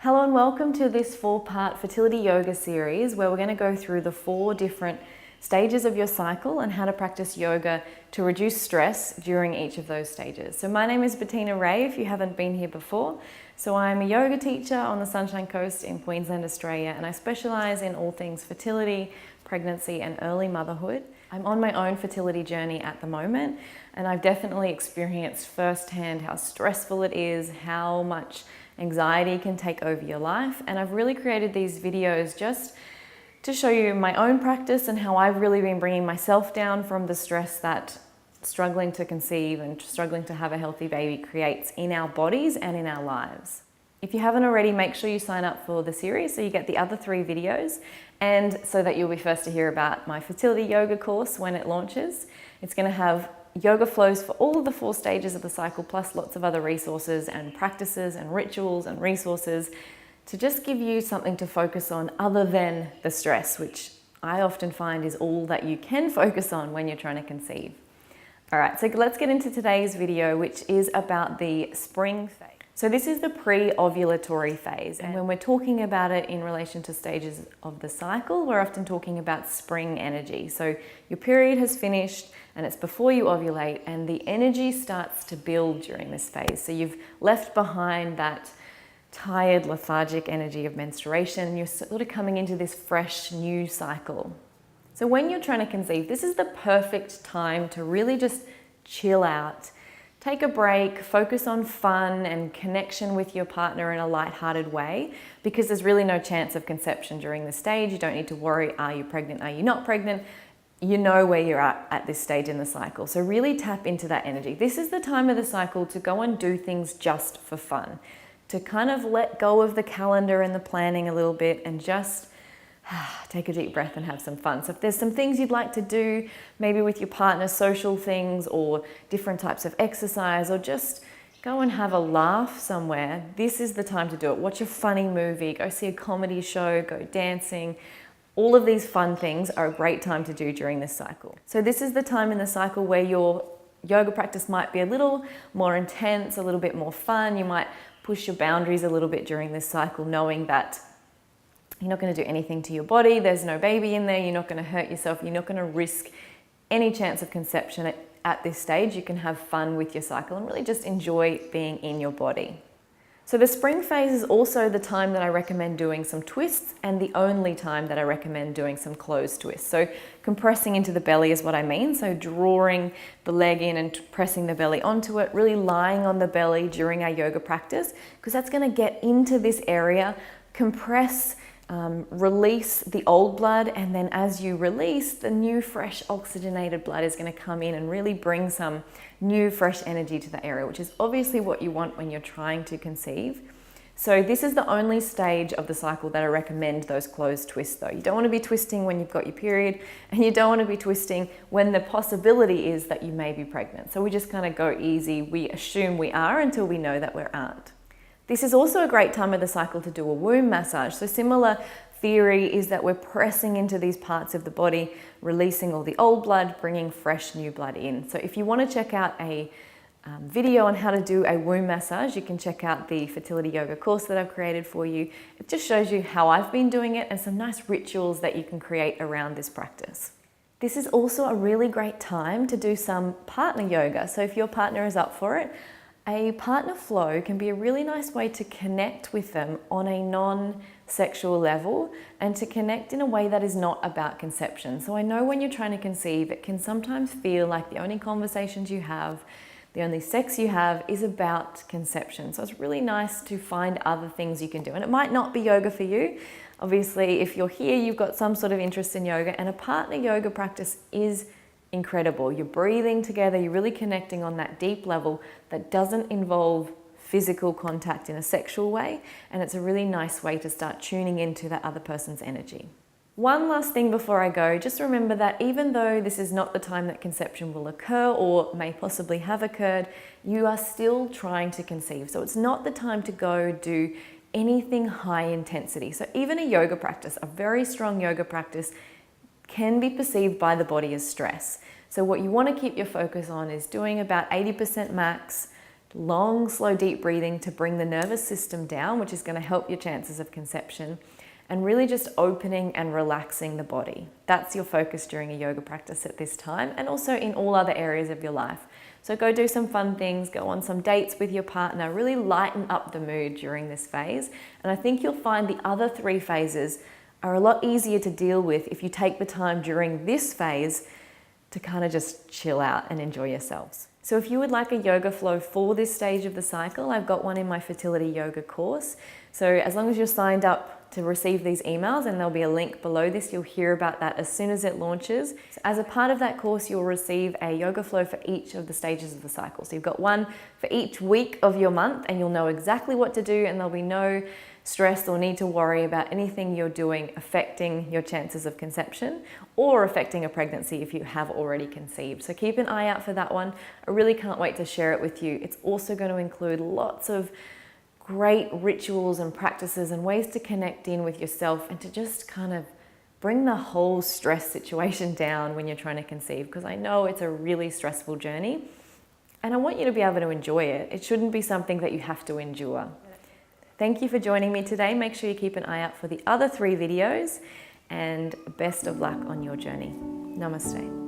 Hello and welcome to this 4-part fertility yoga series where we're going to go through the 4 different stages of your cycle and how to practice yoga to reduce stress during each of those stages. So my name is Bettina Ray if you haven't been here before. So I'm a yoga teacher on the Sunshine Coast in Queensland, Australia, and I specialise in all things fertility, pregnancy and early motherhood. I'm on my own fertility journey at the moment and I've definitely experienced firsthand how stressful it is, how much anxiety can take over your life, and I've really created these videos just to show you my own practice and how I've really been bringing myself down from the stress that struggling to conceive and struggling to have a healthy baby creates in our bodies and in our lives. If you haven't already, make sure you sign up for the series so you get the other 3 videos and so that you'll be first to hear about my fertility yoga course when it launches. It's going to have yoga flows for all of the 4 stages of the cycle, plus lots of other resources and practices and rituals and resources to just give you something to focus on other than the stress, which I often find is all that you can focus on when you're trying to conceive. All right, so let's get into today's video, which is about the spring phase. So this is the pre-ovulatory phase, and when we're talking about it in relation to stages of the cycle, we're often talking about spring energy. So your period has finished and it's before you ovulate and the energy starts to build during this phase. So you've left behind that tired, lethargic energy of menstruation and you're sort of coming into this fresh new cycle. So when you're trying to conceive, this is the perfect time to really just chill out. Take a break, focus on fun and connection with your partner in a lighthearted way, because there's really no chance of conception during this stage. You don't need to worry, are you pregnant, are you not pregnant? You know where you're at this stage in the cycle. So really tap into that energy. This is the time of the cycle to go and do things just for fun, to kind of let go of the calendar and the planning a little bit and just take a deep breath and have some fun. So if there's some things you'd like to do, maybe with your partner, social things or different types of exercise, or just go and have a laugh somewhere, this is the time to do it. Watch a funny movie, go see a comedy show, go dancing. All of these fun things are a great time to do during this cycle. So this is the time in the cycle where your yoga practice might be a little more intense, a little bit more fun. You might push your boundaries a little bit during this cycle, knowing that you're not going to do anything to your body. There's no baby in there. You're not going to hurt yourself. You're not going to risk any chance of conception at this stage. You can have fun with your cycle and really just enjoy being in your body. So the spring phase is also the time that I recommend doing some twists and the only time that I recommend doing some closed twists. So compressing into the belly is what I mean. So drawing the leg in and pressing the belly onto it, really lying on the belly during our yoga practice, because that's going to get into this area, compress, release the old blood, and then as you release, the new fresh oxygenated blood is going to come in and really bring some new fresh energy to the area, which is obviously what you want when you're trying to conceive. So this is the only stage of the cycle that I recommend those closed twists though. You don't want to be twisting when you've got your period, and you don't want to be twisting when the possibility is that you may be pregnant. So we just kind of go easy. We assume we are until we know that we aren't. This is also a great time of the cycle to do a womb massage. So similar theory is that we're pressing into these parts of the body, releasing all the old blood, bringing fresh new blood in. So if you want to check out a video on how to do a womb massage, you can check out the fertility yoga course that I've created for you. It just shows you how I've been doing it and some nice rituals that you can create around this practice. This is also a really great time to do some partner yoga. So if your partner is up for it, a partner flow can be a really nice way to connect with them on a non-sexual level and to connect in a way that is not about conception. So I know when you're trying to conceive, it can sometimes feel like the only conversations you have, the only sex you have is about conception. So it's really nice to find other things you can do. And it might not be yoga for you. Obviously, if you're here, you've got some sort of interest in yoga, and a partner yoga practice is incredible. You're breathing together, you're really connecting on that deep level that doesn't involve physical contact in a sexual way, and it's a really nice way to start tuning into that other person's energy. One last thing before I go, just remember that even though this is not the time that conception will occur or may possibly have occurred, you are still trying to conceive. So it's not the time to go do anything high intensity. So even a yoga practice, a very strong yoga practice, can be perceived by the body as stress. So what you want to keep your focus on is doing about 80% max, long, slow, deep breathing to bring the nervous system down, which is going to help your chances of conception, and really just opening and relaxing the body. That's your focus during a yoga practice at this time, and also in all other areas of your life. So go do some fun things, go on some dates with your partner, really lighten up the mood during this phase. And I think you'll find the other 3 phases are a lot easier to deal with if you take the time during this phase to kind of just chill out and enjoy yourselves. So if you would like a yoga flow for this stage of the cycle, I've got one in my fertility yoga course. So as long as you're signed up to receive these emails, and there'll be a link below this, you'll hear about that as soon as it launches. So as a part of that course, you'll receive a yoga flow for each of the stages of the cycle. So you've got one for each week of your month, and you'll know exactly what to do, and there'll be no stress or need to worry about anything you're doing affecting your chances of conception or affecting a pregnancy if you have already conceived. So keep an eye out for that one. I really can't wait to share it with you. It's also going to include lots of great rituals and practices and ways to connect in with yourself and to just kind of bring the whole stress situation down when you're trying to conceive, because I know it's a really stressful journey and I want you to be able to enjoy it. It shouldn't be something that you have to endure. Thank you for joining me today. Make sure you keep an eye out for the other 3 videos, and best of luck on your journey. Namaste.